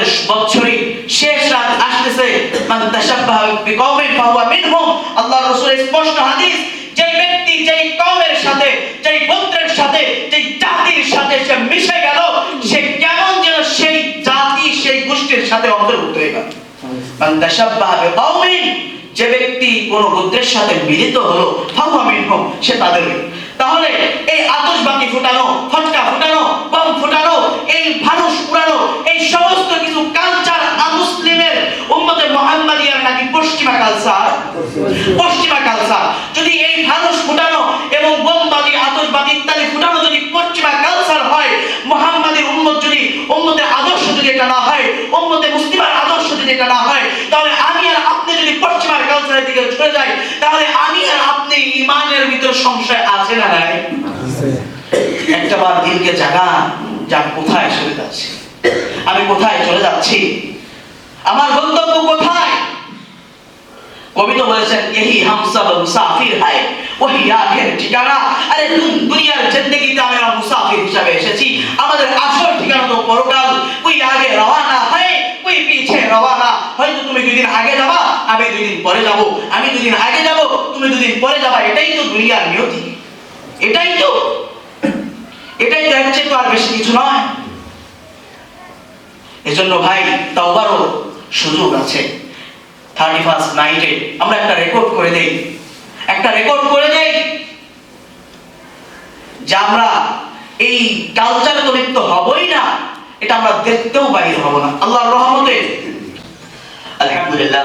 আমাদের বছরই শেষ রাত আসতেছে, মান তাশাব্বাহা বিকওমিন ফাহুয়া মিনহুম। আল্লাহর রাসূলের স্পষ্ট হাদিস, যে ব্যক্তি যেই কওমের সাথে, যেই গোত্রের সাথে, যেই জাতির সাথে সে মিশে গেল, সে কেমন যেন সেই জাতি সেই গোষ্ঠীর সাথে অন্তর্ভুক্ত হয়ে গেল। মান তাশাব্বাহা বিকওমিন, যে ব্যক্তি কোন গোত্রের সাথে মিলিত হলো, ফাহুয়া মিনহুম, সে তাদেরই। তাহলে এই আতশবাজি ফুটানো, ফটকা ফুটানো, বম ফুটানো, এই ফানুস উড়ানো, এই সমস্ত কিছু কালচার মুসলিমের উম্মতে মুহাম্মাদিয়ার নাকি পশ্চিমা কালচার। পশ্চিমা কালচার। যদি এই ফানুস ফুটানো এবং বোমবাজি, আতশবাজি ইত্যাদি ফুটানো যদি পশ্চিমা কালচার হয়, মুহাম্মাদির উম্মত যদি, উম্মতের আদর্শ যদি এটা না হয়, উম্মতে মুসলিমার আদর্শ যদি এটা না হয়, তাহলে আমি আর আপনি যদি পশ্চিমার কালচারের দিকে চলে যাই, তাহলে আমি আর আপনি ঈমানের ভিতর সংশয় আছে না নাই? একটাবার দিলকে জাগান যে আমি কোথায় চলে যাচ্ছি, আমি কোথায় চলে যাচ্ছি, আমার গন্তব্য কোথায়? কবি তো বলেছেন, यही हम सब मुसाफिर है वही आखिर ঠিকানা। আরে দুনিয়ার জিন্দেগিতে আমরা মুসাফির হিসেবে এসেছি, আমাদের আসল ঠিকানা তো পরকাল। कोई आगे रवाना है कोई पीछे रवाना। হয়তো তুমি দুদিন আগে যাবা, আমি দুদিন পরে যাব, আমি দুদিন আগে যাব, তুমি দুদিন পরে যাবা। এটাই তো দুনিয়ার নিয়তি, এটাই তো হচ্ছে, তো আর বেশি কিছু নয়। এজন্য ভাই, তাওবারও সুযোগ আছে। 31st নাইটে আমরা একটা রেকর্ড করে দেই, যে আমরা এই কালচার তো লিপ্ত হবই না, এটা আমরা দেখতেও বাইরে হব না আল্লাহর রহমতে। আলহামদুলিল্লাহ,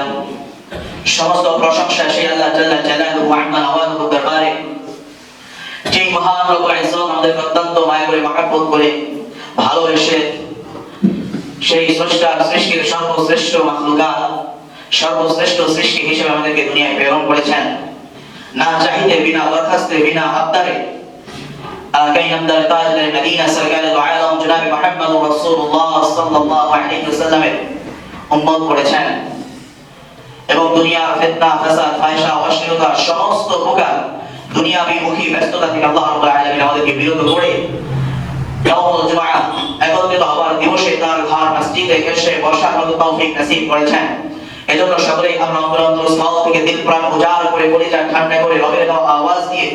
সমস্ত প্রশংসা সেই আল্লাহ জাল্লা জালালুহু ওয়া আযমাহু দরবারে, যে মহান রব্বুল ইজ্জত আমাদের অত্যন্ত মায়া করে, মহব্বত করে, ভালোবেসে সেই স্রষ্টা সৃষ্টির সর্বশ্রেষ্ঠ মাখলুকাত, সর্বশ্রেষ্ঠ সৃষ্টি হিসেবে আমাদেরকে দুনিয়ায় প্রেরণ করেছেন। না চাইতে, বিনা দরখাস্তে, বিনা আবদারে আকাই নামদার তাজদার মদিনা সরকারে দু আলম জনাব মুহাম্মদুর রাসূলুল্লাহ সাল্লাল্লাহু আলাইহি ওয়াসাল্লামের উম্মত করেছেন এবং দুনিয়ার ফিতনা, ফাসাদ, ফাহিশা, অশ্লীলতা, সমস্ত প্রকার দুনিয়াবিমুখী ব্যস্ততা থেকে আল্লাহ রাব্বুল আলামিন আমাদেরকে বিরত করে ইয়াউমুল জুমআ একত্রিত হওয়ার দিবসে তার ঘর মসজিদে এসে বসার মতো তৌফিক নসিব করেছেন। এজন্য সকলেই আমরা অন্তরস্থল থেকে দিল প্রাণ উজাড় করে, কলিজা ঠান্ডা করে, রবের দেওয়া আওয়াজ দিয়ে,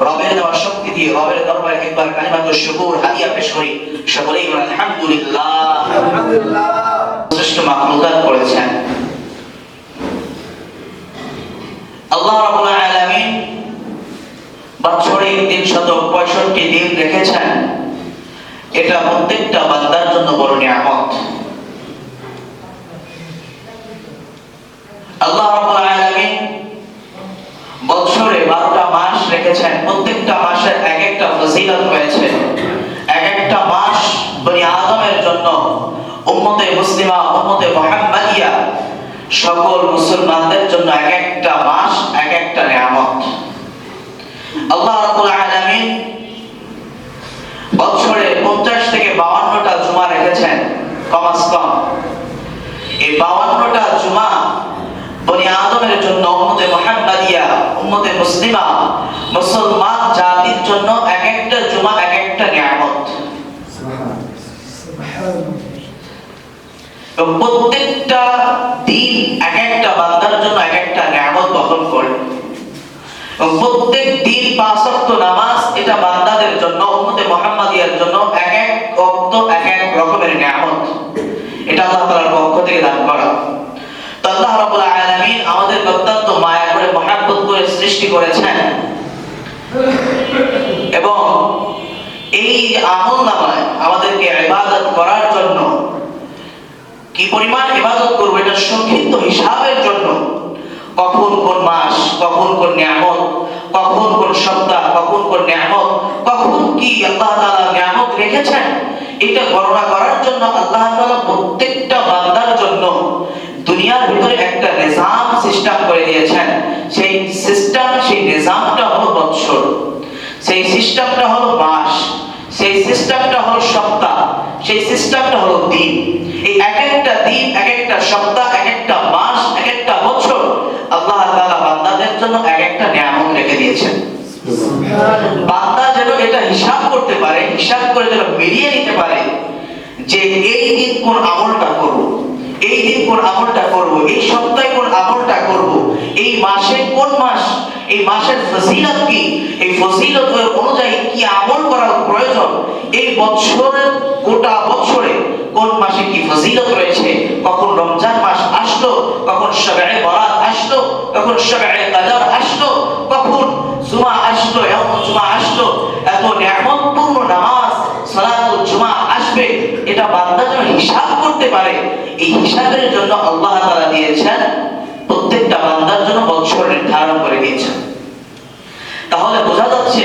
রবের দেওয়া শক্তি দিয়ে, রবের দরবারে একবার কালিমাতুশ শুকর হাদিয়া পেশ করি। সকলেই বলেন আলহামদুলিল্লাহ। আলহামদুলিল্লাহ। শ্রেষ্ঠ মাখলুকাত করেছেন আল্লাহ রাব্বুল আলামিন। বছরে 365 দিন রেখেছেন, এটা প্রত্যেকটা বান্দার জন্য বড় নিয়ামত। আল্লাহ রাব্বুল আলামিন বছরে 12টা মাস রেখেছেন, প্রত্যেকটা মাসের এক একটা ফজিলত রয়েছে। এক একটা মাস বনি আদমের জন্য, উম্মতে মুসলিমা, উম্মতে মুহাম্মাদিয়া সকল মুসলমানদের জন্য এক একটা মাস এক একটা নিয়ামত। আল্লাহ রাব্বুল আলামিন বছরে 50 থেকে 52টা জুমা রেখেছেন কমাস কম। এই 52টা জুমা বনি আদমের জন্য, উম্মতে মুহাম্মাদিয়া, উম্মতে মুসলিমা, মুসলমান জাতির জন্য এক একটা জুমা এক একটা নিয়ামত। প্রত্যেকটা দিন এক একটা বান্দার জন্য এক একটা নিয়ামত বহন করে। প্রত্যেক দিন 5 ওয়াক্ত নামাজ, এটা বান্দাদের জন্য, উম্মতে মুহাম্মাদিয়ার জন্য এক এক ওয়াক্ত এক এক রকমের নিয়ামত। এটা আল্লাহ তাআলার পক্ষ থেকে দান করা। তো আল্লাহ রাব্বুল আলামিন আমাদের অত্যন্ত মায়া করে, মহব্বত করে সৃষ্টি করেছেন এবং এই আমলনামায় আমাদেরকে ইবাদত করার জন্য, কি পরিমাণ ইবাদত করব এটা সংক্ষিপ্ত হিসাবের জন্য, কখন কোন মাস, কখন কোন নিয়ামত, কখন কোন সপ্তাহ, কখন কোন নিয়ামত, কখন কি আল্লাহ তাআলা নিয়ামত রেখেছেন, এটা গণনা করার জন্য আল্লাহ তাআলা প্রত্যেকটা বান্দার জন্য দুনিয়ার ভিতরে একটা নিজাম সিস্টেম করে দিয়েছেন। সেই সিস্টেম, সেই নিজামটা হলো বছর, সেই সিস্টেমটা হলো মাস, সেই সিস্টেমটা হলো সপ্তাহ, সেই সিস্টেমটা হলো দিন। এই এক একটা দিন, এক একটা সপ্তাহ, এক একটা মাস, এক একটা বছর আল্লাহ তাআলা বান্দাদের জন্য এক একটা নিয়ামত রেখে দিয়েছেন। বান্দা যেন এটা হিসাব করতে পারে, হিসাব করে যেন মিলিয়ে নিতে পারে যে এই দিন কোন আমলটা করব, এই দিন কোন আমলটা করব, এই সপ্তাহে কোন আমলটা করব, এই মাসে কোন মাস, এই মাসের ফজিলত কি, এই ফজিলত অনুযায়ী কি আমল করা প্রয়োজন, এই বছরের গোটা বছরে কোন মাসে কি ফজিলত রয়েছে, কখন রমজান মাস আসলো, কখন শবে বরাত আসলো, কখন শবে কদর আসলো, কখন জুমা আসলো, এমন জুমা আসলো, এত নিয়ামতপূর্ণ নামাজ সালাতুল জুমা আসবে, এটা বান্দা যেন হিসাব করতে পারে। এই হিসাবের জন্য আল্লাহ তাআলা দিয়েছেন, প্রত্যেকটা বান্দার জন্য বছর নির্ধারণ করে দিয়েছেন। তাহলে বোঝা যাচ্ছে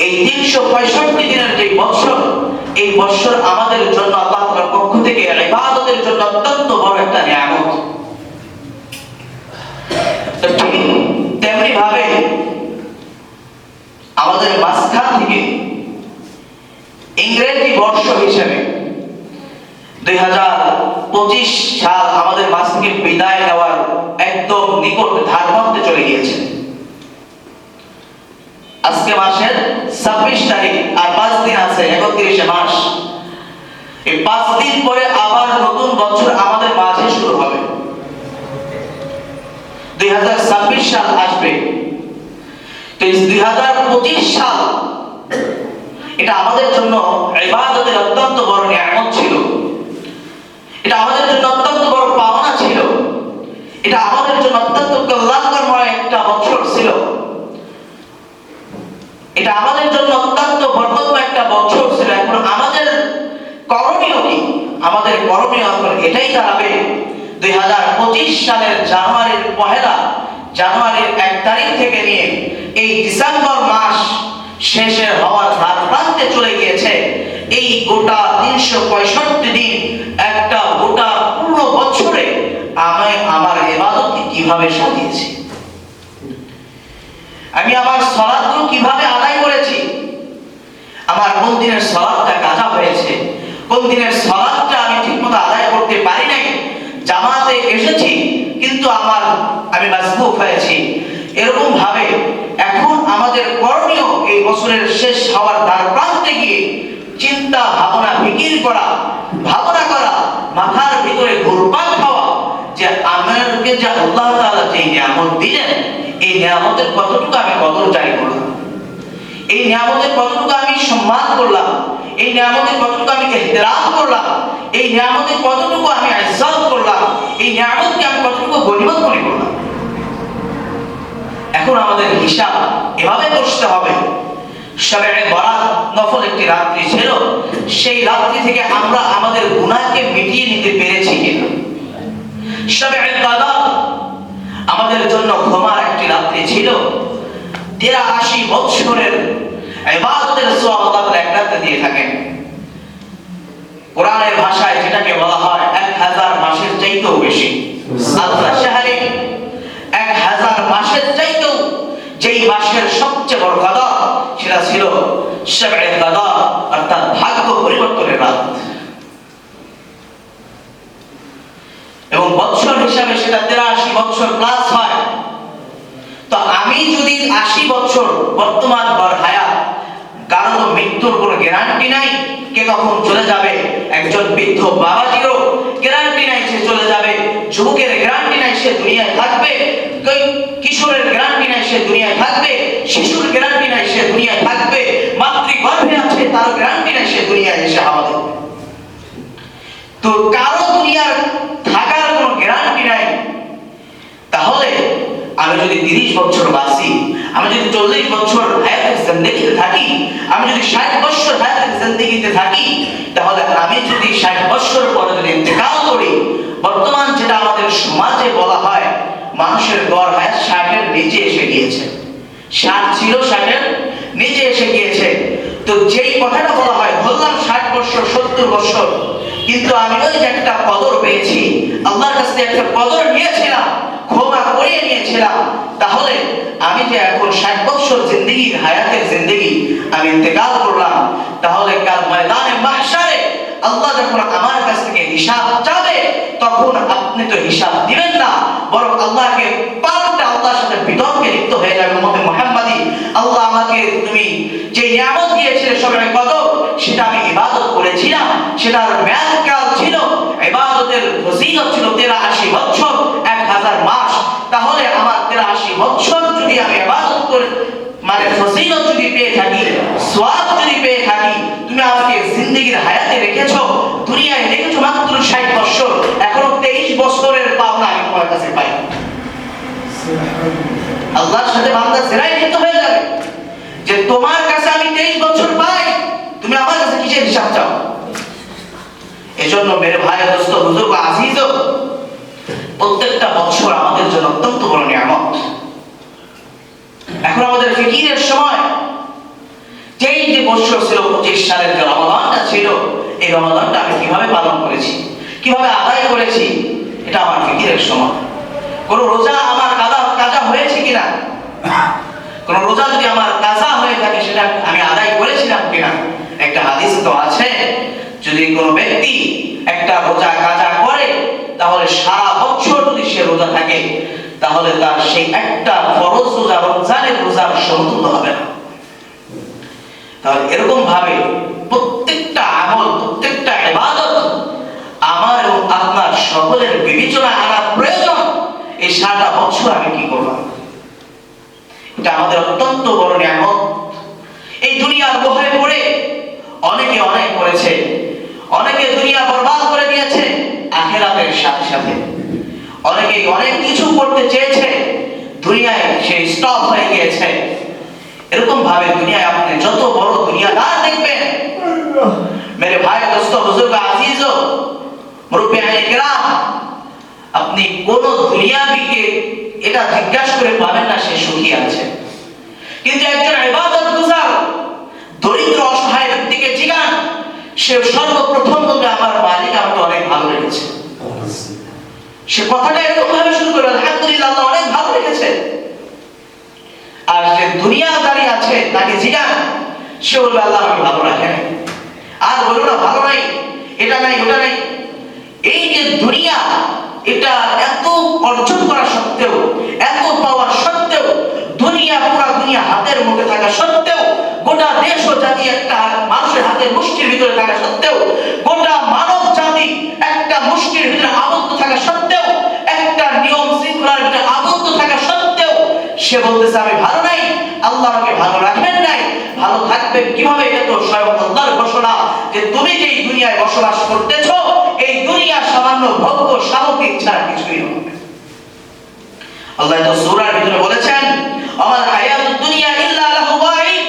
এই 365 দিনের যে বছর, এই বছর আমাদের জন্য আল্লাহ তাআলার পক্ষ থেকে ইবাদতের জন্য অত্যন্ত বড় একটা নিয়ামত। ঠিক তেমনি ভাবে আমাদের মাঝখান থেকে ইংরেজি বর্ষ হিসেবে 2025 সাল আমাদের মাঝ থেকে বিদায় নেওয়ার একদম নিকট ধারণাতে চলে গিয়েছে। আজকে মাসের 26 তারিখ, আর 5 দিন আছে 31 মাস। এই 5 দিন পরে আবার নতুন বছর আমাদের মাঝে শুরু হবে, 2026 সাল আসবে। তো 2025 সাল এটা আমাদের জন্য ইবাদতের অত্যন্ত বড় নিয়ামত ছিল, এটা আমাদের জন্য অত্যন্ত বড় পাওনা ছিল, এটা আমাদের জন্য অত্যন্ত কল্যাণকরময় একটা বছর ছিল, এটা আমাদের জন্য অত্যন্ত বরকতময় একটা বছর ছিল। এখন আমাদের করণীয় কি? আমাদের করণীয় এখন এটাই দাঁড়াবে, 2025 সালের জানুয়ারির 1 তারিখ থেকে নিয়ে এই ডিসেম্বর মাস শেষে হওয়ার ধার প্রান্তে চলে গিয়েছে, এই গোটা 365 দিন একটা গোটা পুরো বছরে আমি আমার ইবাদতকে কিভাবে সাজিয়েছি, আমি আমার সালাতগুলো কিভাবে আদায় করেছি, আমার কোন দিনের সালাতটা কাজা হয়েছে, কোন দিনের সালাতটা আমি ঠিকমতো আদায় করতে পারি নাই, জামাতে এসেছি কিন্তু আমি মাসবুক হয়েছি। এরকম ভাবে এখন আমাদের করণীয় এই বছরের শেষ হওয়ার দ্বার প্রান্তে গিয়ে চিন্তা ভাবনা ফিকির করা, ভাবনা করা, মাথার ভিতরে ঘুরপাক খাওয়া যে আমাকে যে আল্লাহ তাআলা যে নিয়ামত দিলেন, এই নিয়ামতের কতটুকু আমি কদর জারি করলাম, এই নিয়ামতের কতটুকু আমি সম্মান করলাম, এই নিয়ামতের কতটুকু আমি ইহতিরাম করলাম, এই নিয়ামতের কতটুকু আমি ইজ্জত করলাম, এই নিয়ামতকে আমি কতটুকু গনিমত মনে করলাম। এখন আমাদের হিসাব এভাবে করতে হবে, শবে বরাত নফল একটি রাত্রি ছিল, সেই রাত্রি থেকে আমরা আমাদের গুনাহকে মিটিয়ে নিতে পেরেছি কিনা। শবে কদর আমাদের জন্য ক্ষমার একটি রাত্রি ছিল, 83 বছরের ইবাদতের সওয়াব আল্লাহ তাআলা এক রাতে দিয়ে থাকেন। কোরআনের ভাষায় যেটাকে বলা হয় 1000 মাসের চাইতেও বেশি, আল্লাহ শাহরে 1000 মাসের চাইতেও যেই মাসের সবচেয়ে বড় কদর সেটা ছিল শবে কদর, অর্থাৎ ভাগ্য পরিবর্তনের রাত। এবং বছর হিসাবে সেটা 83 বছর প্লাস হয়। তো আমি যদি 80 বছর বর্তমান ভর হায়াত, কারণ মৃত্যুর কোনো গ্যারান্টি নাই, কে কখন চলে যাবে, একজন বৃদ্ধ বাবাজিরও গ্যারান্টি নাই সে চলে যাবে, যুবকের গ্যারান্টি নাই সে দুনিয়ায় থাকবে, কিশোরের গ্যারান্টি নাই সে দুনিয়ায় থাকবে, শিশুর গ্যারান্টি নাই সে দুনিয়ায় থাকবে, মাতৃগর্ভে আছে তার গ্যারান্টি নাই সে দুনিয়ায় এসে হাওয়া দেবে। তো কারো দুনিয়ার থাকার কোনো গ্যারান্টি নাই। তাহলে আমি যদি 30 বছর বাঁচি, আমি যদি 40 বছর হায়াতের জিন্দেগিতে থাকি, আমি যদি 60 বছর হায়াতের জিন্দেগিতে থাকি, তাহলে আমি যদি 60 বছর পরে যদি ইন্তেকাল করি, বর্তমান যেটা আমাদের সমাজে বলা হয় মানুষের গড় হায়াত 60-এর নিচে এসে গিয়েছে, 60 ছিল 60-এর নিচে এসে গিয়েছে। তো যেই কথাটা বলা হয় বললাম 60 বছর 70 বছর, কিন্তু আমি ওই যে একটা কদর পেয়েছি, আল্লাহর কাছ থেকে একটা কদর নিয়েছিলাম, ক্ষমা করিয়ে নিয়েছিলাম, তাহলে আমি যে এখন 60 বছর জিন্দেগি হায়াতের জিন্দেগি আমি ইন্তেকাল করলাম, তাহলে কাল ময়দানে মাহশারে আল্লাহ যখন আমার কাছ থেকে থেকে হিসাব চাবে, তখন আপনি তো হিসাব দিবেন না, বরং আল্লাহকে পাল্টা আল্লাহর সাথে বিতর্কে লিপ্ত হয়ে যাবে। উম্মতে মুহাম্মাদি, আল্লাহ আমাকে তুমি যে নিয়ামত দিয়েছিলে সবে কদর, সেটা আমি ইবাদত করেছিলাম, সেটার মেয়াদকাল ছিল, ইবাদতের ফজিলত ছিল 83 বছর 1000 মাস। তাহলে আমার 83 বছর যদি আমি ইবাদত করে মানে ফজিলত যদি পেয়ে থাকি, সওয়াব যদি পেয়ে থাকি, তুমি আমাকে জিন্দেগীর হায়াতে রেখেছো, দুনিয়ায় রেখেছো মাত্র 60 বছর, এখনো 23 বছরের পাওনা আমি তোমার কাছে পাই। আল্লাহর সাথে বান্দা জেরাই লিপ্ত হয়ে যাবে যে তোমার কাছে আমি 23 বছর পাই, তুমি আমার কাছে কিসের হিসাব চাও? এজন্য মেরে ভাই, দোস্ত, বুজুর্গ, আজিজ, প্রত্যেকটা বছর আমাদের জন্য অত্যন্ত বড় নিয়ামত। এখন আমাদের ফিকিরের সময়, যেই যে বছর ছিল 25 সালের যে রমাদানটা ছিল, এই রমাদানটা আমি কিভাবে পালন করেছি, কিভাবে আদায় করেছি, এটা আমার ফিকিরের সময়। কোন রোজা আমার কাজা হয়েছে কিনা, কোন রোজা যদি আমার কাজা হয়ে থাকে সেটা আমি আদায় করেছিলাম কিনা। একটা হাদিস তো আছে, যদি কোনো ব্যক্তি একটা রোজা কাজা করে, তাহলে সারা বছর যদি সে রোজা থাকে, তাহলে তার সেই একটা ফরজ রোজা রমজানের রোজার সমতুল্য হবে না। তাহলে এরকম ভাবে প্রত্যেকটা আমল, প্রত্যেকটা ইবাদত আমার এবং আপনার সকলের বিবেচনা আনা প্রয়োজন। এই সারা বছর আমি কি করলাম, এটা আমাদের অত্যন্ত বড় নিয়ামত। এই দুনিয়ার মোহে পড়ে অনেকে অনেক করেছে, অনেকে দুনিয়া বরবাদ করে দিয়েছে আখিরাতের সাথে সাথে। অনেকে অনেক কিছু করতে চেয়েছে, দুনিয়ায় সে স্টপ হয়ে গিয়েছে। এরকম ভাবে দুনিয়ায় আপনি যত বড় দুনিয়াদার দেখবেন, মেরে ভাই, দোস্ত, বুজুর্গ, আজিজ, মুরব্বিয়ানে কিরাম, আপনি কোন দুনিয়াবিকে এটা জিজ্ঞাসা করে পাবেন না সে সুখী আছে। কিন্তু একজন ইবাদতগুজার দরিদ্র অসহায় ব্যক্তিকে জিজ্ঞান, সে সর্বপ্রথম বলবে আমার মালিক আমাকে অনেক ভালো রেখেছে। সে কথাটা এরকম ভাবে শুরু করবে, আলহামদুলিল্লাহ আল্লাহ অনেক ভালো রেখেছে। আর যে দুনিয়াদারি আছে তাকে জিজ্ঞান, সে বলবে আল্লাহ আমাকে ভালো রাখে নাই। আর বলবো না ভালো নাই, এটা নাই, ওটা নাই। এই যে দুনিয়া, এটা এত অর্জন করা সত্ত্বেও, এত পাওয়ার সত্ত্বেও, দুনিয়া পুরা দুনিয়া হাতের মুঠে থাকা সত্ত্বেও, গোটা দেশ ও জাতি একটা মানুষের হাতের মুষ্টির ভিতরে থাকা সত্ত্বেও, গোটা মানব জাতি একটা মুষ্টির ভিতরে আবদ্ধ থাকা সত্ত্বেও, একটা নিয়ম শৃঙ্খলার ভিতরে আবদ্ধ থাকা সত্ত্বেও, সে বলতেছে আমি ভালো নাই, আল্লাহ আমাকে ভালো রাখেন নাই। ভালো থাকবে কিভাবে? এটা তো স্বয়ং আল্লাহর ঘোষণা যে তুমি যেই দুনিয়ায় বসবাস করতেছো, এই দুনিয়া সামান্য ভোগ্য সামগ্রী ছাড়া কিছুই নয়। আল্লাহ তো সূরার ভিতরে বলেছেন, আমাল হায়াতুদ দুনিয়া ইল্লা লাহু ওয়া লাইব।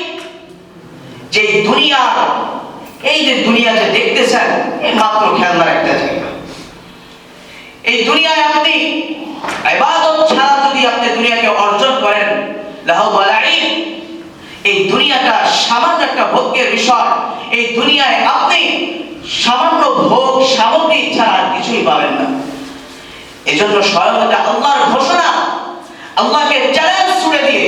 যে দুনিয়া, এই যে দুনিয়া যে দেখতেছেন, এই মাত্র খেলনার একটা জায়গা। এই দুনিয়ায় আপনি ইবাদত ছাড়া যদি আপনি দুনিয়াকে অর্জন করেন, লাহু ওয়া লাইব, এই দুনিয়াটা সামান্য একটা ভোগের বিষয়। এই দুনিয়ায় আপনি সামান্য ভোগ সামগ্রী ছাড়া কিছুই পাবেন না। এজন্য স্বয়ং আল্লাহর ঘোষণা, আল্লাহকে চ্যালেঞ্জ ছুড়ে দিয়ে,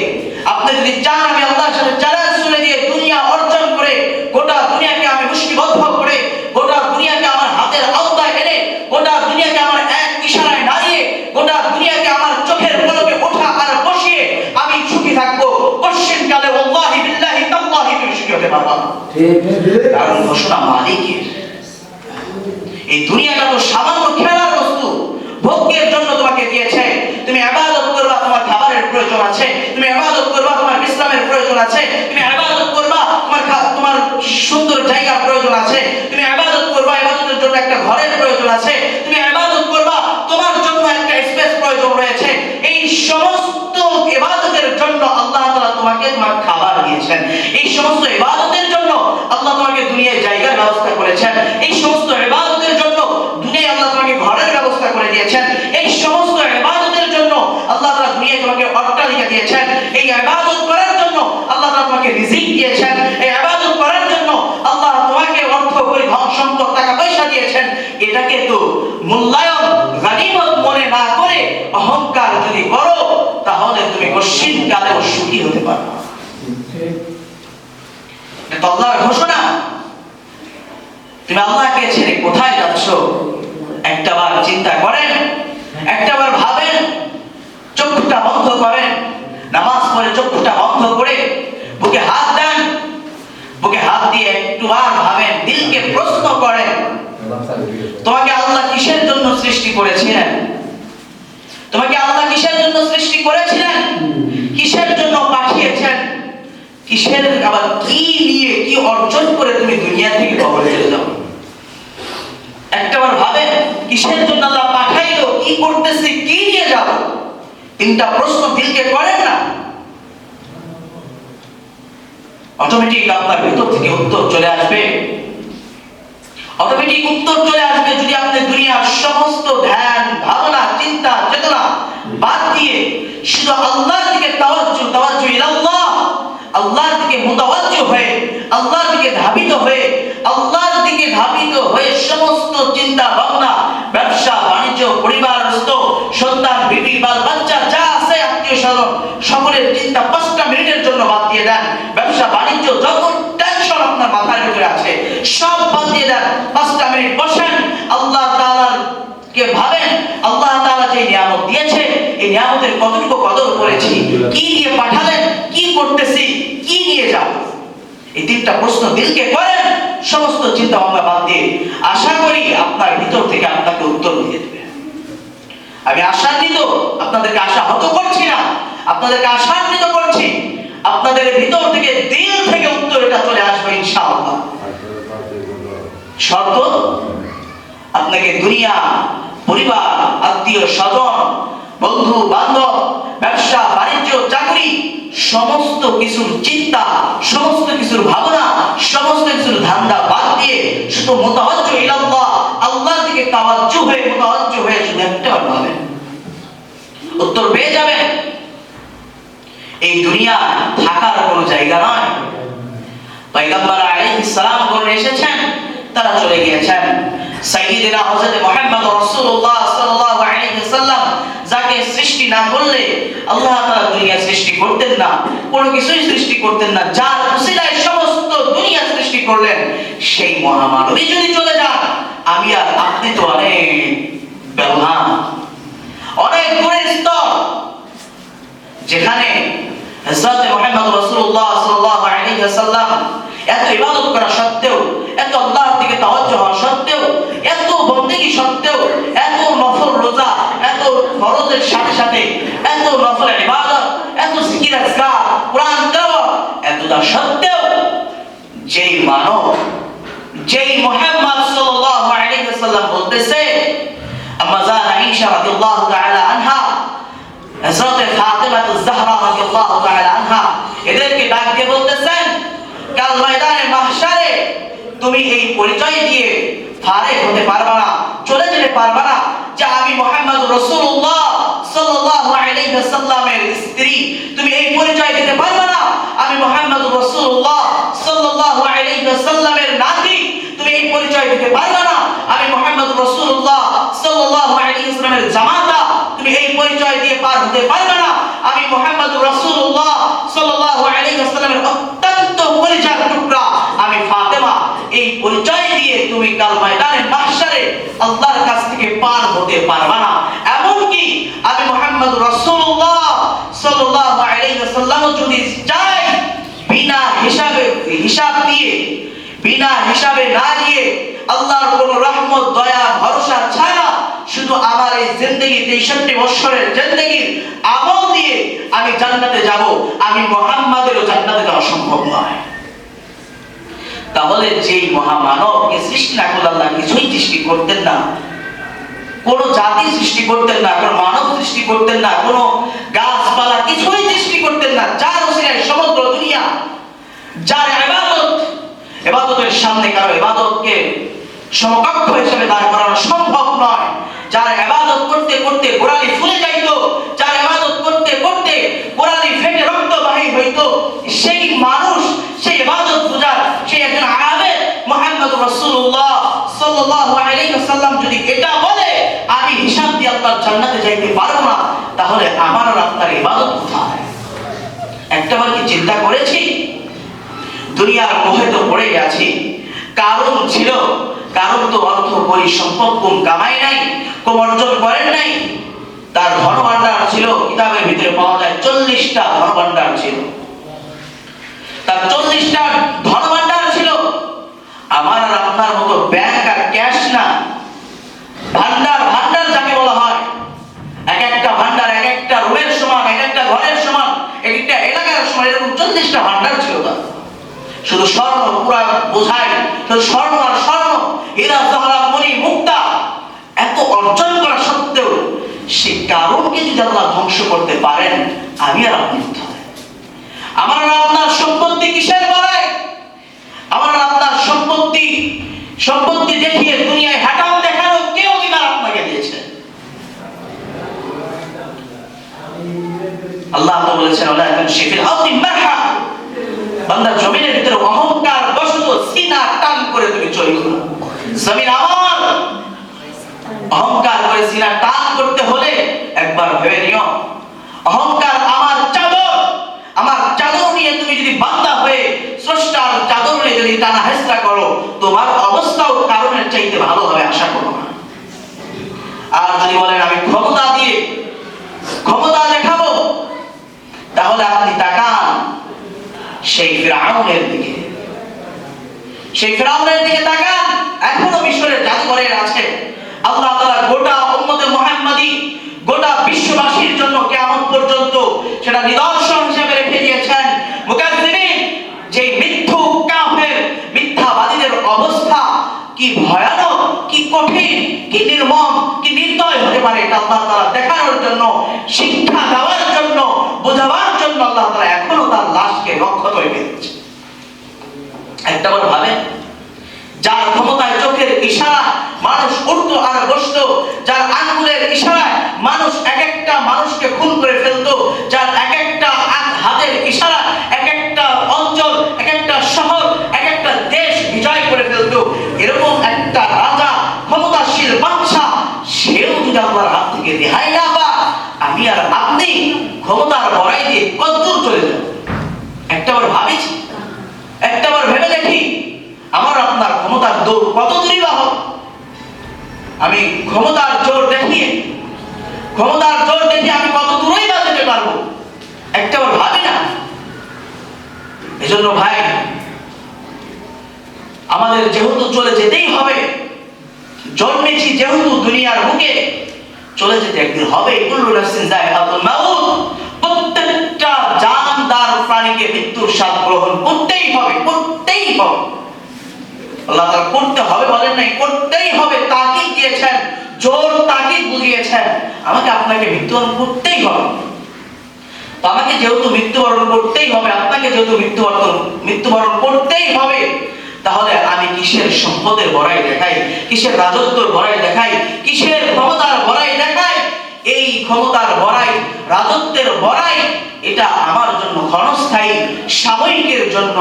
আপনি যদি চান আমি আল্লাহর সাথে চ্যালেঞ্জ ছুড়ে দিয়ে দুনিয়া অর্জন করে, গোটা দুনিয়াকে আমি মুষ্টিবদ্ধ করে, গোটা দুনিয়াকে আমার হাতের আওতায় এনে, গোটা দুনিয়াকে আমার এক ইশারায় নাড়িয়ে, গোটা দুনিয়াকে আমার চোখের পলকে ওঠা আর বসিয়ে আমি সুখী থাকবো, পশ্চিমকালে ওয়াল্লাহি বিল্লাহি তাল্লাহি তুমি সুখী হতে পারবা না। কারণ ঘোষণা মালিকের। এই দুনিয়াটা তো সামান্য খেলার বস্তু, ভোগের জন্য তোমাকে দিয়েছে। তুমি ইবাদত করবা, তোমার খাবারের প্রয়োজন আছে। তুমি ইবাদত করবা, তোমার বিশ্রামের প্রয়োজন আছে। তুমি ইবাদত করবা, তোমার সুন্দর জায়গার প্রয়োজন আছে। তুমি ইবাদত করবা, ইবাদতের জন্য একটা ঘরের প্রয়োজন আছে। তুমি ইবাদত করবা, তোমার জন্য একটা স্পেস প্রয়োজন রয়েছে। এই সমস্ত ইবাদতের জন্য আল্লাহ তাআলা তোমাকে তোমার খাবার দিয়েছেন। এই সমস্ত ইবাদতের জন্য আল্লাহ তোমাকে দুনিয়ায় জায়গার ব্যবস্থা করেছেন। এই সমস্ত ইবাদতের জন্য দুনিয়ায় আল্লাহ তোমাকে ঘরের ব্যবস্থা করে দিয়েছেন। এই সমস্ত ইবাদতের জন্য আল্লাহ তাআলা দুনিয়ায় তোমাকে অট্টালিকা দিয়েছেন। এই ইবাদত করার জন্য আল্লাহ তাআলা তোমাকে রিজিক দিয়েছেন। এই ইবাদত করার জন্য আল্লাহ তোমাকে অর্থ, পরিধন, সম্পদ, টাকা পয়সা দিয়েছেন। এটাকে তো মূল্যায়ন, গনিমত মনে না করে অহংকার যদি করো, তাহলে তুমি পশ্চিমকালেও সুখী হতে পারবে না। এটা আল্লাহর ঘোষণা। তুমি আল্লাহকে ছেড়ে কোথায় যাচ্ছ? চিন্তা করেন, একটাবার ভাবেন, চোখটা বন্ধ করেন, নামাজ পড়ে চোখটা বন্ধ করে বুকে হাত দেন, বুকে হাত দিয়ে একটুবার ভাবেন, দিলকে প্রশ্ন করেন, তোমাকে আল্লাহ কিসের জন্য সৃষ্টি করেছিলেন? তোমাকে আল্লাহ কিসের জন্য সৃষ্টি করেছিলেন? কিসের জন্য পাঠিয়েছেন? কিসের আবার কি নিয়ে কি অর্জন করে তুমি দুনিয়া থেকে কবরে চলে যাও? একটাবার ভাবেন, কিসের জন্য আল্লাহ পাঠাইলো, কি করতেছি, কি নিয়ে যাব? তিনটা প্রশ্ন দিলকে করেন না, অটোমেটিক আপনার ভিতর থেকে উত্তর চলে আসবে। অটোমেটিক উত্তর চলে আসবে যদি আপনি দুনিয়ার সমস্ত ধ্যান, ভাবনা, চিন্তা, চেতনা বাদ দিয়ে শুধু আল্লাহর দিকে তাওয়াজ্জু ইলাল্লাহ, আল্লাহর দিকে মুতাওয়াজ্জু হয়ে, আল্লাহর দিকে ধাবিত হয়ে, আল্লাহর দিকে ধাবিত হয়ে সমস্ত চিন্তা ভাবনা, ব্যবসা বাণিজ্য, পরিবারস্থ, সন্তান, বিবি, বাল বাচ্চা যা আছে, আত্মীয় স্বজন, সকলের চিন্তা 5টা মিনিটের জন্য বাদ দিয়ে দেন। ব্যবসা বাণিজ্য যত টেনশন আপনার মাথার ভিতরে আছে সব বাদ দিয়ে দেন। 5টা মিনিট বসেন, আল্লাহ তাআলার কে ভাবেন, আল্লাহ তাআলা যে নিয়ামত দিয়েছে, এই নিয়ামতের কতটুকু কদর করেছি, কি দিয়ে পাঠালেন, কি করতেছি, কি নিয়ে যাব? এই তিনটা প্রশ্ন দিলকে করেন, সমস্ত চিন্তা ভাবনা বাদ দিয়ে। আশা করি আপনার ভিতর থেকে আপনাকে উত্তর দিয়ে দেবে। আমি আশান্বিত, আপনাদেরকে আশাহত করছি না, আপনাদেরকে আশান্বিত করছি, আপনাদের ভিতর থেকে, দিল থেকে উত্তর এটা চলে আসবে ইনশাআল্লাহ। শর্ত, আপনাকে দুনিয়া, পরিবার, আত্মীয় স্বজন, বন্ধু বান্ধব, ব্যবসা বাণিজ্য, চাকরি, সমস্ত কিছুর চিন্তা, সমস্ত কিছুর ভাবনা, সমস্ত কিছুর ধান্দা বাদ দিয়ে শুধু মুতাওয়াজ্জু ইলাল্লাহ, আল্লাহর দিকে তাওয়াজ্জু হয়ে, মুতাওয়াজ্জু হয়ে শুধু একটা ভাবেন, উত্তর পেয়ে যাবেন। এই দুনিয়া থাকার কোনো জায়গা নয়। পয়গম্বর আলাইহিস সালাম করে এসেছেন, তারা চলে গিয়েছেন। সাইয়্যিদিনা হযরত মুহাম্মদ রাসূলুল্লাহ সাল্লাল্লাহু আলাইহি ওয়াসাল্লাম যাকে সৃষ্টি না করলে আল্লাহ তাআলা দুনিয়া সৃষ্টি করতেন না, কোনো কিছুই সৃষ্টি করতেন না, যার উসিলায় সমস্ত দুনিয়া সৃষ্টি করলেন, সেই মহামানবী যদি চলে যান, আমি আর আপনি তো অনেক ব্যবধান, অনেক দূরের স্তর, যেখানে হযরত মুহাম্মদ রাসূলুল্লাহ সাল্লাল্লাহু আলাইহি ওয়াসাল্লাম এত ইবাদত করা সত্ত্বেও, এত আল্লাহর দিকে তাওয়াজ্জু হওয়া সত্ত্বেও, এত বন্দেগী সত্ত্বেও, এত নফল রোজা, এত ফরজের সাথে সাথে এত নফল ইবাদত, এত জিকির আজকার, কোরআন তেলাওয়াত, এতটা সত্ত্বেও যেই মানব, যেই মুহাম্মদ সাল্লাল্লাহু আলাইহি ওয়াসাল্লাম বলতেছে, আম্মা জান আয়েশা রাদিয়াল্লাহু তাআলা আনহা, হযরত ফাতিমাতুজ জাহরা রাদিয়াল্লাহু তাআলা আনহা, এদেরকে ডাক দিয়ে বলতেছেন, কাল ময়দানে মাহশারে তুমি এই পরিচয় দিয়ে ফারেক হতে পারবা না, চলে যেতে পারবা না যে আমি মুহাম্মদ রাসূলুল্লাহ সাল্লাল্লাহু আলাইহি ওয়াসাল্লামের স্ত্রী। তুমি এই পরিচয় দিতে পারবা না আমি মুহাম্মদ রাসূলুল্লাহ সাল্লাল্লাহু আলাইহি ওয়াসাল্লামের নাতি। তুমি এই পরিচয় দিতে পারবা না আমি মুহাম্মদ রাসূলুল্লাহ সাল্লাল্লাহু আলাইহি ওয়াসাল্লামের জামাতা। তুমি এই পরিচয় দিয়ে পার হতে পারবা না আমি মুহাম্মদ রাসূলুল্লাহ সাল্লাল্লাহু আলাইহি ওয়াসাল্লামের অত্যন্ত পরিচয়ের টুকরা আমি ফাতেমা। এই পরিচয় দিয়ে তুমি কাল ময়দানে মাহশারে আল্লাহর কাছ থেকে পার হতে পারবা না। এমনকি আমি মুহাম্মদ রাসূলুল্লাহ সাল্লাল্লাহু আলাইহি ওয়াসাল্লাম যদি চাই বিনা হিসাব দিয়ে, বিনা হিসাবে না দিয়ে, আল্লাহর কোন রহমত, দয়া, ভরসা ছাড়া শুধু আমার এই জিন্দেগি 63 বছরের জিন্দেগির আমল দিয়ে আমি জান্নাতে যাব, আমি মুহাম্মাদেরও জান্নাতে যাওয়া সম্ভব নয়। তাহলে যেই মহামানবকে সৃষ্টি না করলে আল্লাহ কিছুই সৃষ্টি করতেন না, কোন জাতি সৃষ্টি করতেন না, কোন মানব সৃষ্টি করতেন না, কোন গাছপালা কিছুই সৃষ্টি করতেন না, যার ওসিলায় সমগ্র দুনিয়া, যার ইবাদতের সামনে কারো ইবাদতকে সমকক্ষ হিসেবে দাঁড় করানো সম্ভব নয়, যার ইবাদত করতে করতে গোড়ালি ফুলে যাইত, যার ইবাদত করতে করতে গোড়ালি ফেটে রক্ত বাহির হইত, সেই মানুষ, সেই ইবাদত পূজার সেই একজন আবেদ মুহাম্মদ রাসূলুল্লাহ সাল্লাল্লাহু আলাইহি ওয়াসাল্লাম যদি এটা বলে আমি হিসাব দিয়ে আল্লাহর জান্নাতে যাইতে পারবো না, তাহলে আমার আর আপনার ইবাদত কোথায়? একটাবার কি চিন্তা করেছি? দুনিয়ার মোহে তো পড়ে গেছি। কারণ ছিল কারণ তো অর্থ করি সম্পদ কম কামাই নাই, কম অর্জন করেন নাই। তার ধন ভান্ডার ছিল, কিতাবের ভিতরে পাওয়া যায় 40টা ধন ভান্ডার ছিল। তার 40টা ধন ভান্ডার ছিল। আমার আর আপনার মতো ব্যাংক আর ক্যাশ না, ভান্ডার। ভান্ডার যাকে বলা হয়, এক একটা ভান্ডার এক একটা রুমের সমান, এক একটা ঘরের সমান, এক একটা এলাকার সমান, এরকম 40টা ভান্ডার ছিল তার। শুধু স্বর্ণ পুরা বোঝায়, শুধু স্বর্ণ আর স্বর্ণ, হীরা জহরাত মণি মুক্তা, এত অর্জন করা সত্ত্বেও সে কারণকে যদি আল্লাহ ধ্বংস করতে পারেন, আমি আর আপনি আমার আর আপনার সম্পত্তি কিসের বড়াই? আমার আর আপনার সম্পত্তি দেখিয়ে দুনিয়ায় হাঁটাও দেখানো কে অধিকার আপনাকে দিয়েছে? আল্লাহ তো বলেছেন ওলা তামশি ফিল আরদি মারহা, বান্দা জমিনের ভিতরে অহংকার বশত সিনা টান করে তুমি চলো না। জমিন আমার, অহংকার করে সিনা টান করতে হলে একবার ভেবে নিও, অহংকার আমার চাদর, আমার চাদর নিয়ে তুমি যদি বান্দা হয়ে স্রষ্টার চাদর নিয়ে যদি টানা হেসরা করো, তোমার অবস্থাও কারণের চাইতে ভালো হবে, আশা করো না। আর যদি বলেন আমি ক্ষমতা দিয়ে ক্ষমতা দেখাবো, তাহলে আপনি তাকান সেই ফিরআউনের দিকে, সেই ফিরআউনের দিকে তাকান। এখনো মিশরের জাদুঘরের আছে। আল্লাহ তাআলা গোটা উম্মতে মুহাম্মাদি, গোটা বিশ্ববাসীর জন্য কিয়ামত পর্যন্ত সেটা নিদর্শন হিসেবে রেখে দিয়েছেন। মুকাজ্জিবিন, যে মিথ্যুক কাফের মিথ্যাবাদীদের অবস্থা কি ভয়ানক, কি কঠিন, কি নির্মম, কি নির্দয় হতে পারে, এটা আল্লাহ তাআলা দেখানোর জন্য, শিক্ষা দেওয়ার জন্য, বোঝাবার জন্য আল্লাহ তাআলা এখনো তার লাশকে রক্ষত রেখে দিয়েছে। একটাবার ভাবেন, যার ক্ষমতায় চোখের ইশারা মানুষ উঠতো আর বসতো, যার আঙ্গুলের ইশারায় মানুষ এক একটা মানুষকে খুন করে ফেলতো, যার এক একটা হাতের ইশারা এক একটা অঞ্চল, এক একটা শহর, এক একটা দেশ বিজয় করে ফেলতো, এরকম একটা রাজা, ক্ষমতাশীল বাদশা, সেও যদি আল্লাহর হাত থেকে রেহাই না পায়, আমি আর আপনি ক্ষমতার বড়াই দিয়ে কতদূর চলে যাব? একটাবার ভাবিছি, একটাবার ভেবে দেখি, আমার আপনার ক্ষমতার দৌড় কত দূরই বা হোক, আমি ক্ষমতার জোর দেখিয়ে আমি কত দূরই বা যেতে পারবো, একটাবার ভাবি না। এজন্য ভাই, আমাদের যেহেতু চলে যেতেই হবে, জন্মেছি যেহেতু দুনিয়ার বুকে, চলে যেতে একদিন হবে। কুল্লু নাফসিন যায়কাতুল মাউত, প্রত্যেকটা জানদার প্রাণীকে মৃত্যুর স্বাদ গ্রহণ করতেই হবে, করতেই হবে। আল্লাহ তাআলা করতে হবে বলেন নাই, করতেই হবে তাকিদ দিয়েছেন, জোর তাকিদ বুঝিয়েছেন, আমাকে আপনাকে মৃত্যুবরণ করতেই হবে। তো আমাকে যেহেতু মৃত্যুবরণ করতেই হবে, আপনাকে যেহেতু মৃত্যুবরণ করতেই হবে, তাহলে আমি কিসের সম্পদের বড়াই দেখাই, কিসের রাজত্বের বড়াই দেখাই, কিসের ক্ষমতার বড়াই দেখাই? এই ক্ষমতার বড়াই, রাজত্বের বড়াই, এটা আমার জন্য ক্ষণস্থায়ী, সাময়িকের জন্য।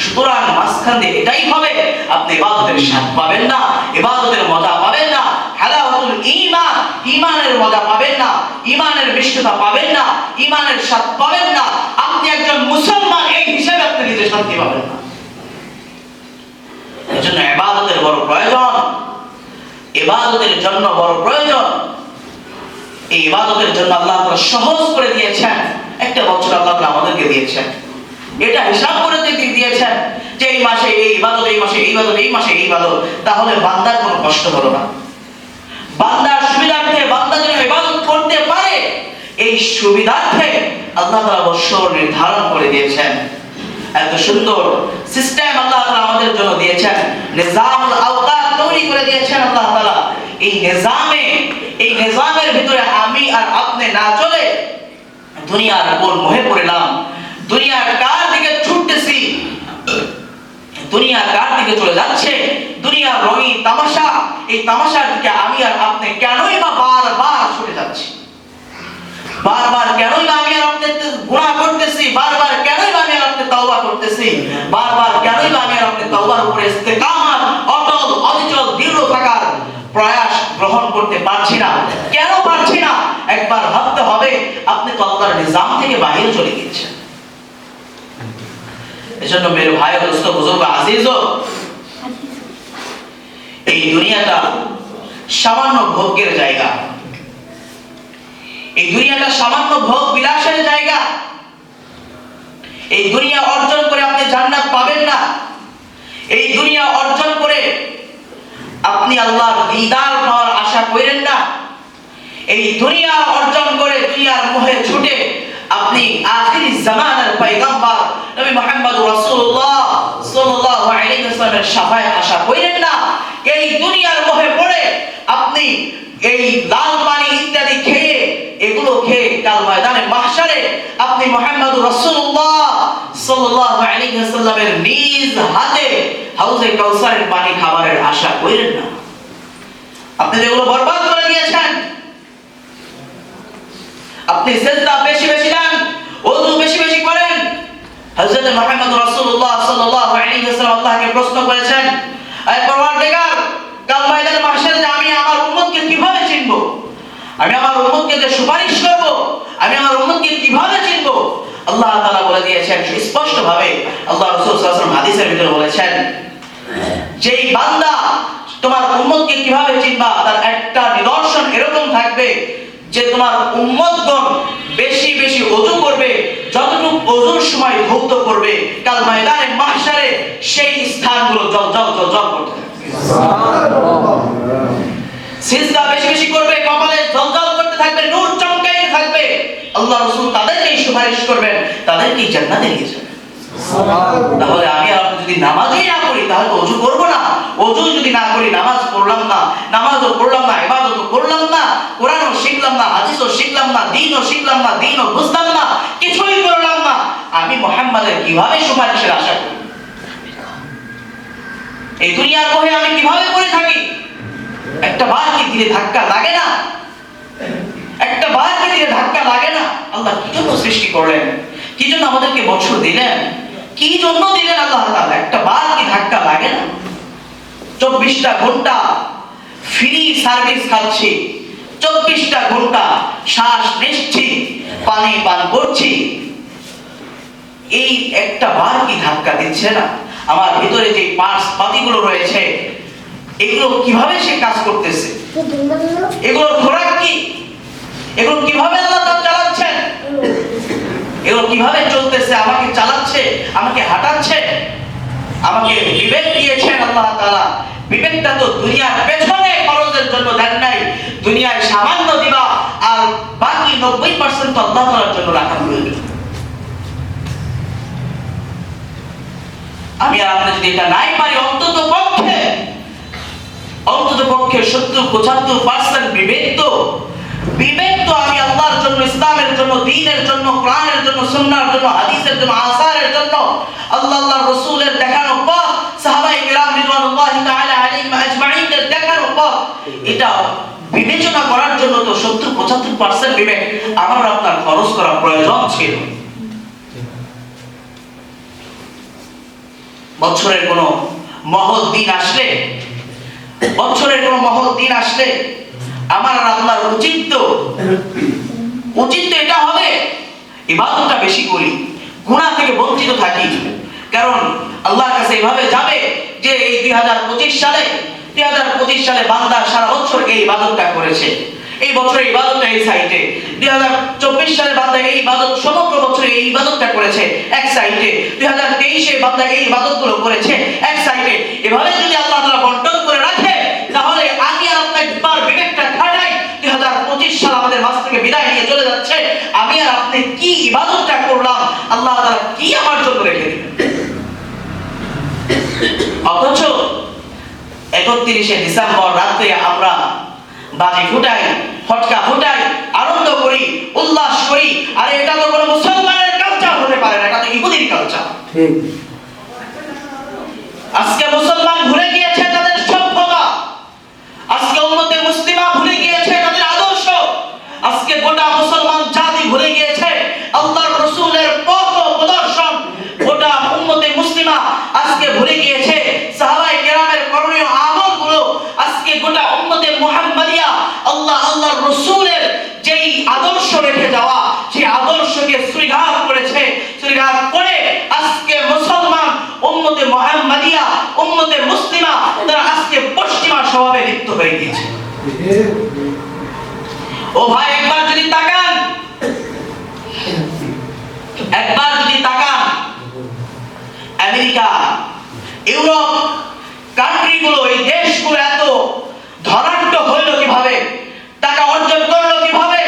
সুতরাং মাঝখান দিয়ে এটাই হবে, আপনি ইবাদতের স্বাদ পাবেন না, ইবাদতের মজা পাবেন না, হালাওয়াতুল ঈমান, ঈমানের মজা পাবেন না, ঈমানের মিষ্টতা পাবেন না, ঈমানের স্বাদ পাবেন না। আপনি একজন মুসলমান এই হিসাবে আপনি নিজে শান্তি পাবেন না। এজন্য ইবাদতের বড় প্রয়োজন, ইবাদতের জন্য বড় প্রয়োজন। এই ইবাদতের জন্য আল্লাহ তাআলা সহজ করে দিয়েছেন। একটা বছর আল্লাহ তাআলা আমাদেরকে দিয়েছেন, এটা হিসাব করে দিয়েছেন যে এই মাসে এই ইবাদত, এই মাসে এই ইবাদত, এই মাসে এই ইবাদত। তাহলে বান্দার কোনো কষ্ট হলো না, বান্দার সুবিধার্থে বান্দা যেন ইবাদত করতে পারে, এই সুবিধার্থে আল্লাহ তাআলা বছর নির্ধারণ করে দিয়েছেন। এত সুন্দর সিস্টেম আল্লাহ তাআলা আমাদের জন্য দিয়েছেন, নিজামুল আওকাত তৈরি করে দিয়েছেন আল্লাহ তাআলা। এই নিজামের ভিতরে আমি আর আপনি না চলে দুনিয়ার কোন মোহে পড়লাম, দুনিয়ার কার দিকে ছুটতেছি, দুনিয়া কার দিকে চলে যাচ্ছে, দুনিয়ার রঙিন তামাশা, এই তামাশার দিকে আমি আর আপনি কেনই বা বারবার ছুটে যাচ্ছি? বারবার কেনই বা আমি আর আপনি গুনাহ করতেছি? বারবার কেনই বা আমি আর আপনি তওবা করতেছি? বারবার কেনই বা আমি আর আপনি তওবার উপরে ইস্তেকামত, অটল অবিচল দৃঢ় থাকার প্রয়াস গ্রহণ করতে পারছি না? কেন পারছি না? একবার ভাবতে হবে, আপনি তো আল্লাহর নিজাম থেকে বাইরে চলে গিয়েছেন। এজন্য মেরে ভাই, দোস্ত, বুজুর্গ, আজিজ, এই এই দুনিয়াটা সামান্য ভোগের জায়গা, এই দুনিয়াটা সামান্য ভোগ বিলাসের জায়গা। এই দুনিয়া অর্জন করে আপনি জান্নাত পাবেন না। এই দুনিয়া অর্জন করে আপনি আল্লাহর দিদার পাওয়ার আশা করেন না। এই দুনিয়া অর্জন করে দুনিয়ার মোহে ছুটে আপনি আখিরি জামানার পয়গম্বর নবী মুহাম্মদ রাসূলুল্লাহ সাল্লাল্লাহু আলাইহি ওয়াসাল্লামের শাফায়াত আশা করেন না। এই দুনিয়ার মোহে পড়ে আপনি এই লাল পানি ইত্যাদি খেয়ে, এগুলো খেয়ে কাল ময়দানে মাহশারে আপনি মুহাম্মদ রাসূলুল্লাহ সাল্লাল্লাহু আলাইহি ওয়াসাল্লামের নিজ হাতে হাউজে কাউসারের পানি খাবারের আশা করেন না। আপনি যেগুলো বরবাদ করে দিয়েছেন, আপনি সিজদা বেশি বেশি দেন, ওযু বেশি বেশি করেন। হযরত মুহাম্মদ রাসূলুল্লাহ সাল্লাল্লাহু আলাইহি ওয়াসাল্লাম আল্লাহকে প্রশ্ন করেছেন, আয় পরওয়ারদিগার, কাল ময়দানে মাহশারে আমি আমার উম্মতকে কিভাবে চিনব? আমি আমার উম্মতকে যে সুপারিশ করব, আমি আমার উম্মতকে কিভাবে চিনব? আল্লাহ তাআলা বলে দিয়েছেন স্পষ্ট ভাবে, আল্লাহ রাসূল সাল্লাল্লাহু আলাইহি ওয়াসাল্লাম হাদিসের ভিতরে বলেছেন, যেই বান্দা তোমার উম্মতকে কিভাবে চিনবা, তার একটা নিদর্শন এরকম থাকবে যে তোমার উম্মতগণ বেশি বেশি ওযু করবে, যতটুকু ওযুর সময় ধৌত করবে, কাল ময়দানে মাহশারে সেই স্থানগুলো জ্বলজ্বল জ্বলজ্বল করতে থাকবে। সুবহানাল্লাহ। সিজদা বেশি বেশি করবে, কপালে জ্বলজ্বল করতে থাকবে, নূর চমকাইতে থাকবে। আল্লাহ রাসূল তাদেরকেই সুপারিশ করবেন, তাদেরকেই জান্নাতে নিয়ে যাবেন। সুবহানাল্লাহ। তাহলে আমি আর যদি নামাজই না করি তাহলে ওযু করব না। ওযু যদি না করি, নামাজ পড়লাম না, নামাজও পড়লাম না, ইবাদতও করলাম না, কোরআনও শিখলাম না, হাদিসও শিখলাম না, দ্বীনও শিখলাম না, দ্বীনও বুঝলাম না, কিছুই করলাম না, আমি মুহাম্মাদের কিভাবে সুপারিশের আশা করি? এই দুনিয়ার মোহে আমি কিভাবে পড়ে থাকি? একটা বার কি দিলে ধাক্কা লাগে না? একটা বার কি দিলে ধাক্কা লাগে না? আল্লাহ কি জন্য সৃষ্টি করলেন? কি জন্য আমাদেরকে বছর দিলেন? কি জন্য দিলেন আল্লাহ তাআলা? একটা বার কি ধাক্কা লাগে না? 24টা ঘন্টা ফ্রি সার্ভিস খাচ্ছি, 24টা ঘন্টা শ্বাস নিচ্ছি, পানি পান করছি, এই একটা বার কি ধাক্কা দিচ্ছে না? আমার ভিতরে যে পার্টস পাতিগুলো রয়েছে, এগুলো কিভাবে সে কাজ করতেছে? এগুলোর খোরাক কি? এগুলো কিভাবে আল্লাহ তাআলা চালাচ্ছেন? এগুলো কিভাবে চলতেছে? আমাকে চালাচ্ছে, আমাকে হাঁটাচ্ছে, আমাকে বিবেক দিয়েছেন আল্লাহ তাআলা। বিবেকটা তো দুনিয়ার পেছনে খরচের জন্য দেন নাই, দুনিয়ায় সামান্য দিবা আর বাকি 90% তো আল্লাহ তাআলার জন্য রাখা প্রয়োজন। আমি আর আপনি যদি এটা নাই পারি, অন্তত পক্ষে 70-75% বিবেক তো আমি আল্লাহর জন্য, ইসলামের জন্য, দ্বীনের জন্য, কোরআনের জন্য, সুন্নাহর জন্য, হাদিসের জন্য, আসারের জন্য, আল্লাহর রাসূলের দেখানো পথ, সাহাবায়ে কেরাম রিদওয়ানুল্লাহি তাআলা আলাইহিম আজমাইনের দেখানো পথ, এটা বিবেচনা করার জন্য তো 70-75% বিবেক আমার আপনার খরচ করা প্রয়োজন ছিল। বছরের কোন মহৎ দিন আসলে, আমার আর আপনার উচিত তো এটা হবে ইবাদতটা বেশি করি, গুনাহ থেকে বঞ্চিত থাকি। কারণ আল্লাহর কাছে এভাবে যাবে যে এই 2025 সালে বান্দা সারা বছর এই ইবাদতটা করেছে, এই বছরে ইবাদতটা এই সাইটে, 2024 সালে বান্দা এই ইবাদত সমগ্র বছরে এই ইবাদতটা করেছে এক সাইটে, 2023 বান্দা এই ইবাদতগুলো করেছে এক সাইটে। এভাবে যদি আল্লাহ তাআলা বন্টন করে রাখে, তাহলে আমি আর আপনি একবার বিবেকটা খাটাই, 2025 সাল আমাদের মাঝ থেকে বিদায় নিয়ে চলে যাচ্ছে, আমি আর আপনি কি ইবাদতটা করলাম, আল্লাহ তাআলা কি আমার জন্য রেখে দিবেন? অথচ 31শে ডিসেম্বর রাতে আমরা বাজি ফুটাই, ফটকা ফুটাই, আনন্দ করি, উল্লাস করি। আরে এটা তো কোনো মুসলমানের কালচার হতে পারে না, এটা তো ইহুদির কালচার। ঠিক। আজকে মুসলমান ভুলে গিয়েছে তাদের সভ্যতা, আজকে উম্মতে মুসলিমা ভুলে গিয়েছে তাদের আদর্শ, আজকে গোটা মুসলমান জাতি ভুলে গিয়েছে আল্লাহর রাসূলের পথ প্রদর্শন, গোটা উম্মতে মুসলিমা আজকে ভুলে গিয়েছে সাহাবায়ে কেরামের করণীয় আমলগুলো। আজকে গোটা উম্মতে মুহাম্মাদিয়া আল্লাহর রাসূলের যেই আদর্শ রেখে যাওয়া, সেই আদর্শকে শ্রীঘাত করেছে, শ্রীঘাত করে আজকে মুসলমান উম্মতে মুহাম্মাদিয়া, উম্মতে মুসলিমা তারা আজকে পশ্চিমা স্বভাবে লিপ্ত হয়ে গিয়েছে। ও ভাই, একবার যদি তাকান, একবার যদি তাকান, আমেরিকা, ইউরোপ কান্ট্রিগুলো, এই দেশগুলো এত ধনাঢ্য হইল কিভাবে, টাকা অর্জন করলো কিভাবে,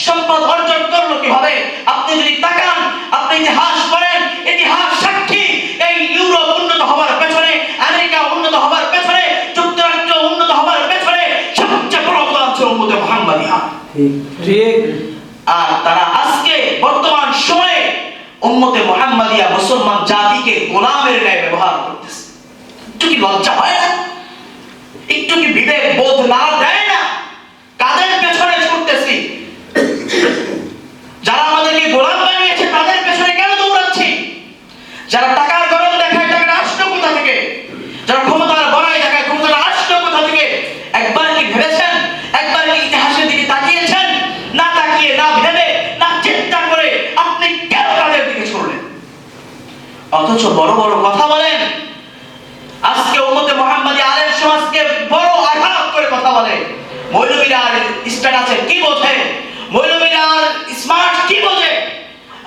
সম্পদ অর্জন করলো কিভাবে? আপনি যদি তাকান, আপনি ইতিহাস পড়েন, ইতিহাস সাক্ষী এই ইউরোপ উন্নত হওয়ার পেছনে, আমেরিকা উন্নত হওয়ার পেছনে, যুক্তরাষ্ট্র উন্নত হওয়ার পেছনে সবচেয়ে বড় অবদান ছিল উম্মতে মুহাম্মাদিয়া। ঠিক। আর তারা আজকে বর্তমান সময়ে উম্মতে মুহাম্মাদিয়া মুসলমান জাতিকে গোলামের ন্যায় ব্যবহার করতেছে। একটু কি লজ্জা হয় না? একটু কি বিবেক বোধ না দেয় না? কাদের পেছনে ছুটতেছি? যারা আমাদেরকে গোলাম বানিয়েছে তাদের পেছনে কেন দৌড়াচ্ছি? যারা টাকার গরম দেখায়, টাকাটা আসলো কোথা থেকে? যারা ক্ষমতার বড়াই দেখায়, ক্ষমতাটা আসলো কোথা থেকে? একবার কি ভেবেছেন? একবার কি ইতিহাসের দিকে তাকিয়েছেন? না তাকিয়ে, না ভেবে, না চিন্তা করে আপনি কেন তাদের দিকে ছুটলেন? অথচ বড় বড় কথা বলেন। আজকে উম্মতে মুহাম্মাদি আলেম সমাজকে বড় আঘাত করে কথা বলে। মৌলবীরা আর স্ট্যাটাসে কি বোঝে? মৌলবীরা আর স্মার্ট কি বোঝে?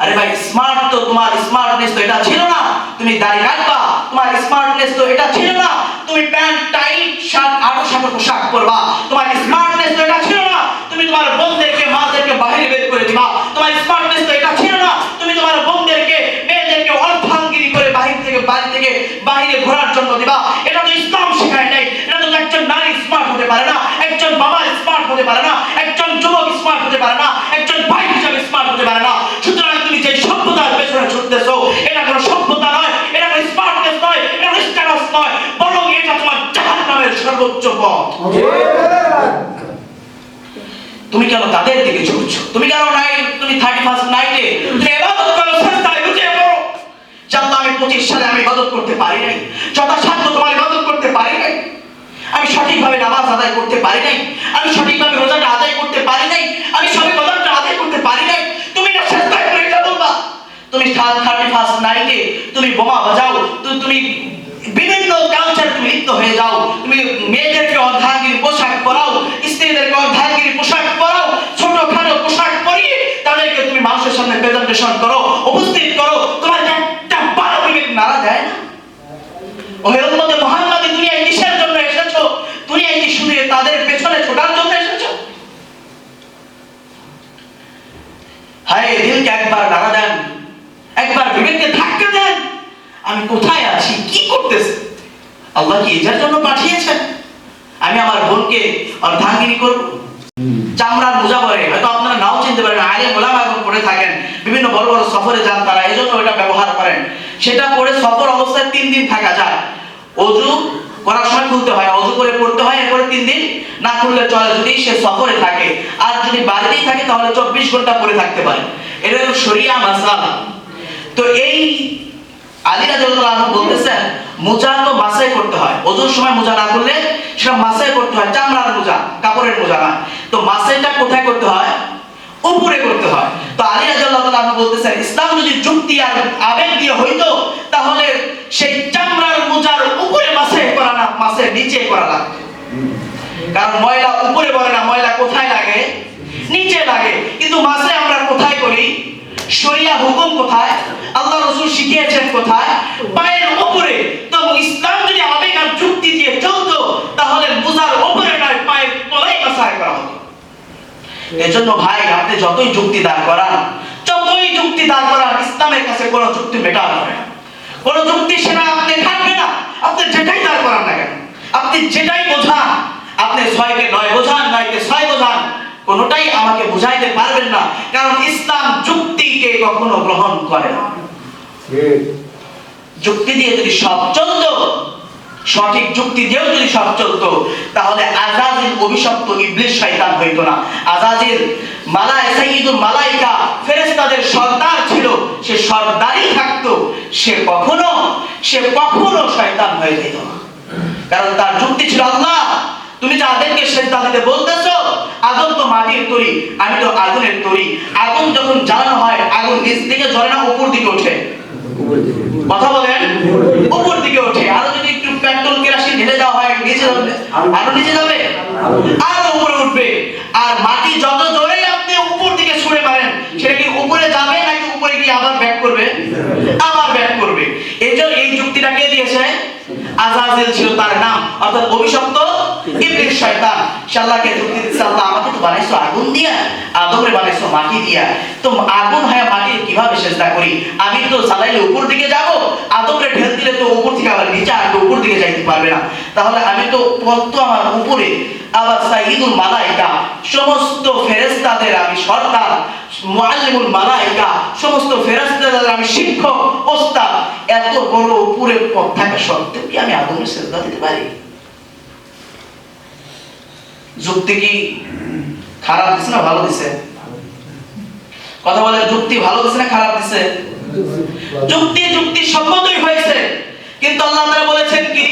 আরে ভাই, স্মার্ট তো তোমার স্মার্টনেস তো এটা ছিল না তুমি দাড়ি কাটবা, তোমার স্মার্টনেস তো এটা ছিল না তুমি প্যান্ট টাইট শার্ট আরো সাথে পোশাক পরবা, তোমার স্মার্টনেস তো এটা ছিল না তুমি তোমার বোনদেরকে মাদেরকে বাইরে বের করে দিবা, তোমার স্মার্টনেস তো এটা ছিল না তুমি তোমার বোনদেরকে মেয়েদেরকে অর্ধাঙ্গিনী করে বাহির থেকে বাড়ি থেকে বাইরে ঘোরার জন্য দিবা। এটা তো ইসলাম শেখায় নাই। এটা তো একজন নারী স্মার্ট হতে পারে না, একজন বাবা স্মার্ট হতে পারে না, একজন যুবক স্মার্ট হতে পারে না, একজন ভাই হিসাবে স্মার্ট হতে পারে না। সুতরাং তুমি যে সভ্যতার পেছনে ছুটতেছো, এটা কোনো সভ্যতা নয়, এটা কোনো স্মার্টনেস নয়, এটা কোনো স্ট্যাটাস নয়, বরং এটা তোমার জাহান্নামের সর্বোচ্চ পথ। তুমি কেন তাদের দিকে ছুটছো? তুমি কেন তুমি 31st নাইটে তুমি ইবাদত করো, সাজদায় লুটিয়ে পড়ো? জানতো আমি 25 সালে আমি ইবাদত করতে পারি নাই, যথাসাধ্য তোমার ইবাদত করতে পারি নাই, আমি সঠিকভাবে নামাজ আদায় করতে পারি নাই, আমি সঠিকভাবে রোজাটা আদায় করতে পারি নাই, আমি সবে কদরটা আদায় করতে পারি নাই, তুমি না সাজদায় পড়ে এটা বলবা? তুমি 31st নাইটে তুমি বোমা বাজাও, তুমি বিভিন্ন কালচার তুমি লিপ্ত হয়ে যাও, তুমি মেয়েদেরকে অর্ধাঙ্গিনী পোশাক পরাও, স্ত্রীদেরকে অর্ধাঙ্গিনী পোশাক পরাও, ছোটখাটো পোশাক পরিয়ে তাদেরকে তুমি মানুষের সামনে প্রেজেন্টেশন করো, উপস্থিত করো, তোমার একটা বারো বিবেক নাড়া যায় না? ওহে উম্মতে মুহাম্মাদি, দুনিয়ায় কিসের জন্য এসেছো? দুনিয়ায় কি শুধু তাদের পেছনে ছোটার জন্য এসেছো? হায়, দিলকে একবার নাড়া দেন, একবার বিবেককে ধাক্কা দেন। আমি কোথায় আছি, কি করতেছি? আল্লাহ কি এটার জন্য পাঠিয়েছেন আমি আমার বোনকে অর্ধাঙ্গিনী করব? চামড়ার মোজা পরে, হয়তো আপনারা নাও চিনতে পারেন, আলেম ওলামা এখন পরে থাকেন, বিভিন্ন বড় বড় সফরে যান তারা, এই জন্য ওটা ব্যবহার করেন। সেটা পরে সফর অবস্থায় 3 দিন থাকা যায়। অজু করার সময় খুলতে হয়, অজু করে পড়তে হয়, এরপরে 3 দিন না খুললে চলে যদি সে সফরে থাকে। আর যদি বাড়িতেই থাকে তাহলে 24 ঘন্টা পরে থাকতে পারে। এটা হলো শরিয়া মাসআলা। তো এই আলী রাদিয়াল্লাহু আনহু বলতেছেন, মোজা তো মাসাই করতে হয়, ওজুর সময় মোজা না করলে সেটা মাসাই করতে হয়, চামড়ার মোজা, কাপড়ের মোজা না। তো মাসাইটা কোথায় করতে হয়? উপরে করতে হয়। তো আলী রাদিয়াল্লাহু আনহু বলতেছেন, ইসলাম যদি যুক্তি আর আবেগ দিয়ে হইতো তাহলে সেই চামড়ার মোজার উপরে মাসাই করা না, মাসাই নিচে করা লাগবে। কারণ ময়লা উপরে পড়ে না, ময়লা কোথায় লাগে? নিচে লাগে। কিন্তু মাসাই আমরা কোথায় করি? শরিয়া হুকুম কোথায়? আল্লাহ রাসূল শিখিয়েছেন কোথায়? পায়ের উপরে। তো ইসলাম যদি আবেগ আর যুক্তি দিয়ে চলতো তাহলে মোজার উপরে নয়, পায়ের তলায় মাসাই করা হতো। এজন্য ভাই, আপনি যতই যুক্তি দাঁড় করান, ইসলামের কাছে কোনো যুক্তি মেটার হবে না, কোনো যুক্তি সেটা আপনি থাকবে না। আপনি যেটাই দাঁড় করান না কেন, আপনি যেটাই বোঝান, আপনি 6কে 9 বোঝান, 9কে 6 বোঝান, কোনোটাই আমাকে বুঝাইতে পারবেন না। কারণ ইসলাম যুক্তিকে কখনো গ্রহণ করে না। যুক্তি দিয়ে যদি সব চলতো, সঠিক যুক্তি দিয়েও যদি সব চলতো, তাহলে আযাজিল অভিশপ্ত ইবলিস শয়তান হইতো না। আযাজিল সাইয়্যিদুল মালায়েকা, ফেরেশতাদের সর্দার ছিল, সে সর্দারই থাকতো, সে কখনো শয়তান হয়ে যেত না। কারণ তার যুক্তি ছিল, আল্লাহ তুমি যাদেরকে সিজদা দিতে বলতেছো, আগুন তো মাটির তৈরি, আমি তো আগুনের তৈরি। আগুন যখন জ্বালানো হয় আগুন নিচ দিকে জ্বলে না উপর দিকে ওঠে? কথা বলেন, উপর দিকে ওঠে। আরো যদি একটু পেট্রোল কেরোসিন ঢেলে দেওয়া হয় নিচে যাবে, আরো নিচে যাবে, আরো উপরে উঠবে। আর মাটি যত জোরে আপনি উপর দিকে ছুঁড়ে মারেন সেটা কি উপরে যাবে নাকি উপরে গিয়ে আবার ব্যাক করবে? আবার ব্যাক করবে। এই যুক্তিটা কে দিয়েছে? আজাজিল ছিল তার নাম, অর্থাৎ অভিশপ্ত ইবলিস শয়তান। সে আল্লাহকে যুক্তি দিচ্ছে, আল্লাহ আমাকে তো বানাইছো আগুন দিয়া, আদমরে বানাইছো মাটি দিয়া, তো আগুন হয় মাটি কিভাবে সেজদা করি? আমি তো জ্বালাইলে উপর দিকে যাব, আদমরে ঢেল দিলে তো উপর থেকে আবার নিচে আসবে, উপর দিকে যাইতে পারবে না। তাহলে আমি তো পথ তো আমার উপরে। আবার সাইয়্যিদুল মালায়েকা, সমস্ত ফেরেশতাদের আমি সর্দার, মুআল্লিমুল মালায়েকা, সমস্ত ফেরেশতাদের আমি শিক্ষক, ওস্তাদ। এত বড় উপরে পথ থাকা সত্ত্বেও কি আমি আদমের সেজদা দিতে পারি? যুক্তি কি খারাপ দিছে না ভালো দিছে? কথা বলে, যুক্তি ভালো দিছে না খারাপ দিছে? যুক্তি সম্মতই হয়েছে, কিন্তু আল্লাহ তাআলা বলেছেন কি,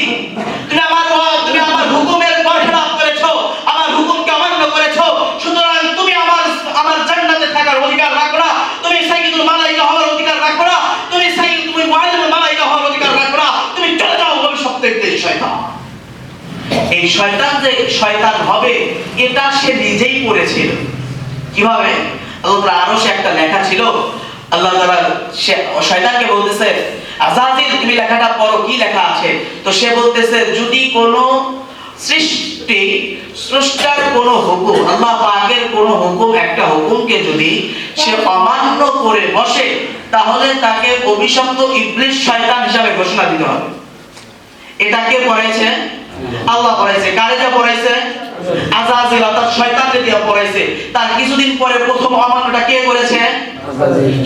তুমি আমার হুকুমের বরখেলাপ করেছো, আমার হুকুমকে অমান্য করেছো, সুতরাং তুমি আমার জান্নাতে থাকার অধিকার রাখো না, তুমি সাইয়্যিদুল মালায়েকা হওয়ার অধিকার রাখো না, তুমি মুআল্লিমুল মালায়েকা হওয়ার অধিকার রাখো না, তুমি চলে যাও ভবিষ্যতে শয়তান। এই শয়তান যে শয়তান হবে এটা সে নিজেই করেছিল। কিভাবে? আল্লাহ আরশে একটা লেখা ছিল, আল্লাহ তাআলা শয়তানকে বলতেছে, আজাজিল তুমি লেখাটা পড়ো, কি লেখা আছে? তো সে বলতেছে, যদি কোন স্রষ্টার কোন হুকুম, আল্লাহ পাকের কোন হুকুম, একটা হুকুমকে যদি সে অমান্য করে বসে তাহলে তাকে অভিশপ্ত ইবলিস শয়তান হিসাবে ঘোষণা দিতে হবে। এটা কে পড়াইছে? আল্লাহ পড়াইছে। কারে যা পড়াইছে? আজাজিল অর্থাৎ শয়তানকে দিয়ে পড়াইছে। তার কিছুদিন পরে প্রথম অমান্যটা কে করেছে?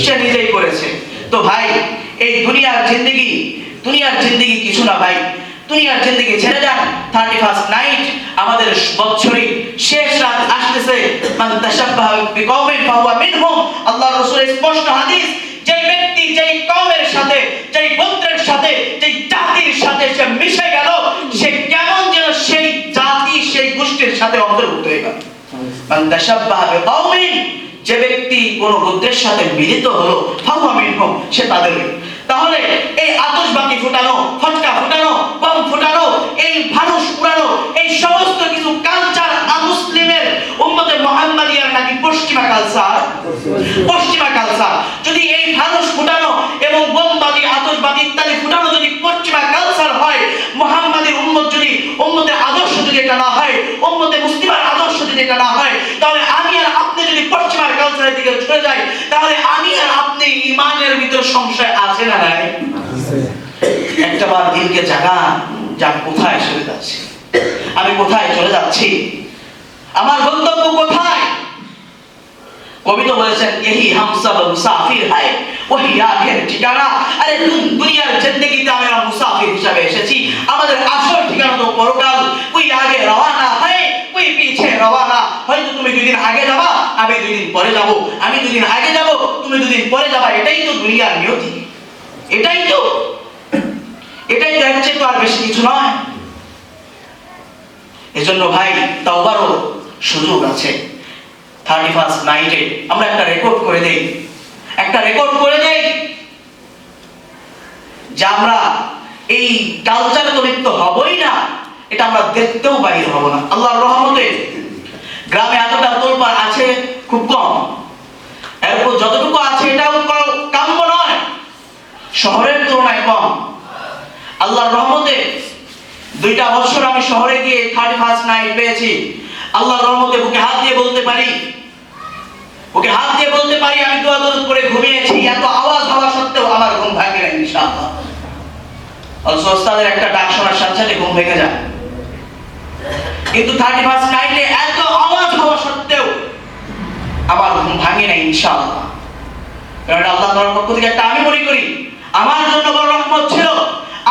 সে নিজেই করেছে। তো ভাই, এই দুনিয়ার জিন্দেগি কিছু না ভাই। দুনিয়ার জিন্দেগি ছেড়ে যান। 31st নাইট, আমাদের বৎসরিক শেষ রাত আসতেছে। মান তাশাব্বাহা বিকওমিন ফাহুয়া মিনহুম। আল্লাহর রাসূলের স্পষ্ট হাদিস, যে ব্যক্তি যেই কওমের সাথে, যেই গোত্রের সাথে, যেই জাতির সাথে সে মিশে গেল, সে কেমন যেন সেই জাতি, সেই গোষ্ঠীর সাথে অন্তর্ভুক্ত হয়ে গেল। মান তাশাব্বাহা বিকওমিন, যে ব্যক্তি কোন গোত্রের সাথে মিলিত হলো, ফাহুয়া মিনহুম, সে তাদেরই। তাহলে এই আতশবাজি ফুটানো, ফটকা ফুটানো, বম ফুটানো, এই ফানুস পুরানো, এই সমস্ত কিছু কালচার মুসলিমের উম্মতে মুহাম্মাদিয়ার নাকি পশ্চিমা কালচার। যদি এই ফানুস ফুটানো এবং বোমবাজি, আতশবাজি ইত্যাদি ফুটানো যদি পশ্চিমা কালচার হয়, মুহাম্মাদের উম্মত যদি, উম্মতের আদর্শ যদি এটা না হয়, উম্মতে মুসলিমার আদর্শ যদি এটা না হয়, তাহলে আমি আর আপনি যদি পশ্চিমা কালচারের দিকে চলে যাই, তাহলে আমি আর আপনি ঈমানের ভিতর সংশয় আছে না নাই? একটা বার দিলকে জাগান, যা কোথায় চলে যাচ্ছি, আমি কোথায় চলে যাচ্ছি, আমার গন্তব্য কোথায়? কবি তো বলেছেন, यही हम सब मुसाफिर है वही आखिर ঠিকানা। আরে দুনিয়ার জিন্দেগিতে আমরা মুসাফির হিসেবে এসেছি, আমাদের আসল ঠিকানা তো পরকাল। कोई आगे रवाना है कोई पीछे रवाना। হয়তো তুমি দুই দিন আগে যাবা, আমি দুই দিন পরে যাব, আমি দুই দিন আগে যাব, তুমি দুই দিন পরে যাবা। এটাই তো দুনিয়ার নিয়তি, এটাই তো হচ্ছে, তো আর বেশি কিছু নয়। এজন্য ভাই, তাওবারও সুযোগ আছে। 31st নাইটে আমরা একটা রেকর্ড করে দেই, যে আমরা এই কালচার তো লিপ্ত হবই না, এটা আমরা দেখতেও বাইর হব না। আল্লাহর রহমতে গ্রামে এতটা তোলপাড় আছে খুব কম, এরপর যতটুকু আছে এটাও কাম্য নয়, শহরের তুলনায় কম। আল্লাহর রহমতে 2টা বছর আমি শহরে গিয়ে 31st নাইট পেয়েছি। আল্লাহর রহমতে বুকে হাত দিয়ে বলতে পারি, আমি দোয়া দরুদ করে ঘুমিয়েছি। এত আওয়াজ হওয়া সত্ত্বেও আমার ঘুম ভাঙে না ইনশাআল্লাহ। ওস্তাদের একটা ডাক শোনার সাথে সাথে ঘুম ভেঙে যায়, কিন্তু 31st নাইটে এত আওয়াজ হওয়া সত্ত্বেও আমার ঘুম ভাঙে না ইনশাআল্লাহ। কারণ আল্লাহ তাআলার পক্ষ থেকে একটা, আমি মনে করি আমার জন্য বড় রহমত ছিল।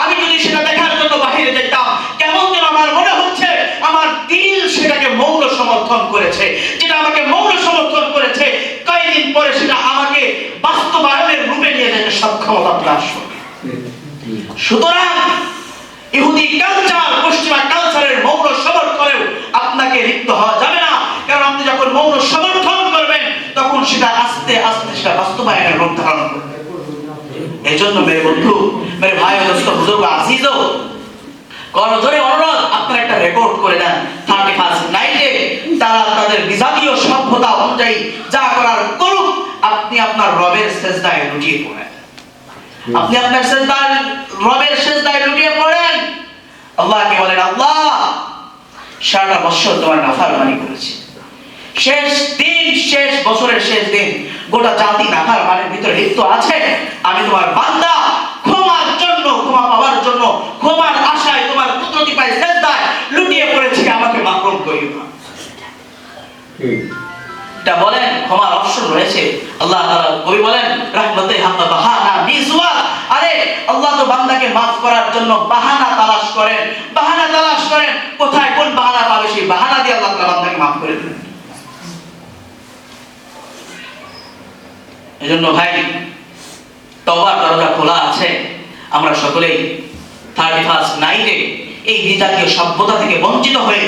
আমি যদি সেটা দেখার জন্য বাহিরে যেতাম, কেমন যেন আমার মনে হচ্ছে আমার দিল সেটাকে মৌন সমর্থন করেছে। যেটা আমাকে মৌন সমর্থন করেছে, কয়েকদিন পরে সেটা আমাকে বাস্তবায়নের রূপে নিয়ে যেতে সক্ষমতা প্রকাশ করবে। সুতরাং ইহুদি কালচার, পশ্চিমা কালচারের মৌন সমর্থনেও আপনাকে লিপ্ত হওয়া যাবে না। কারণ আপনি যখন সেটা আস্তে আস্তে সেটা বাস্তবায়নের রূপ ধারণ করবে। এই জন্য মেরে বন্ধু, মেরে ভাই ও দোস্ত, বুজুর্গ আজিজ, করজোরে অনুরোধ, আপনারা একটা রেকর্ড করে দেন 31st নাইটে তারা তাদের বিজাতীয় সভ্যতা অনুযায়ী যা করার করুক, আপনি আপনার রবের সেজদায় লুটিয়ে পড়েন। আপনি আপনার সেজদায়, রবের সেজদায় লুটিয়ে পড়েন। আল্লাহকে বলেন, আল্লাহ সারাটা বছর তোমার নাফরমানি করেছি, শেষ দিন, শেষ বছরের শেষ দিন গোটা জাতি নাফরমানির ভিতরে লিপ্ত আছে। আমি তোমার বান্দা, ক্ষমার জন্য, ক্ষমা পাওয়ার জন্য, ক্ষমার আশায় তোমার কুদরতি পায়ে সেজদায় লুটিয়ে পড়েছি, আমাকে মাহরুম করিও না। এটা বলেন, ক্ষমার অপশন রয়েছে। আল্লাহ তাআলা কবি বলেন, রাহমাতে হাক্কা বাহানা মিজওয়া, আরে আল্লাহ তো বান্দাকে maaf করার জন্য বাহানা তালাশ করেন, বাহানা তালাশ করেন, কোথায় কোন বাহানা পাবে সেই বাহানা দিয়ে আল্লাহ তাআলা বান্দাকে maaf করে দেন। এজন্য ভাই, তওবার দরজা খোলা আছে। আমরা সকলেই 31st নাইটে এই বিজাতীয় সভ্যতা থেকে বঞ্চিত হয়ে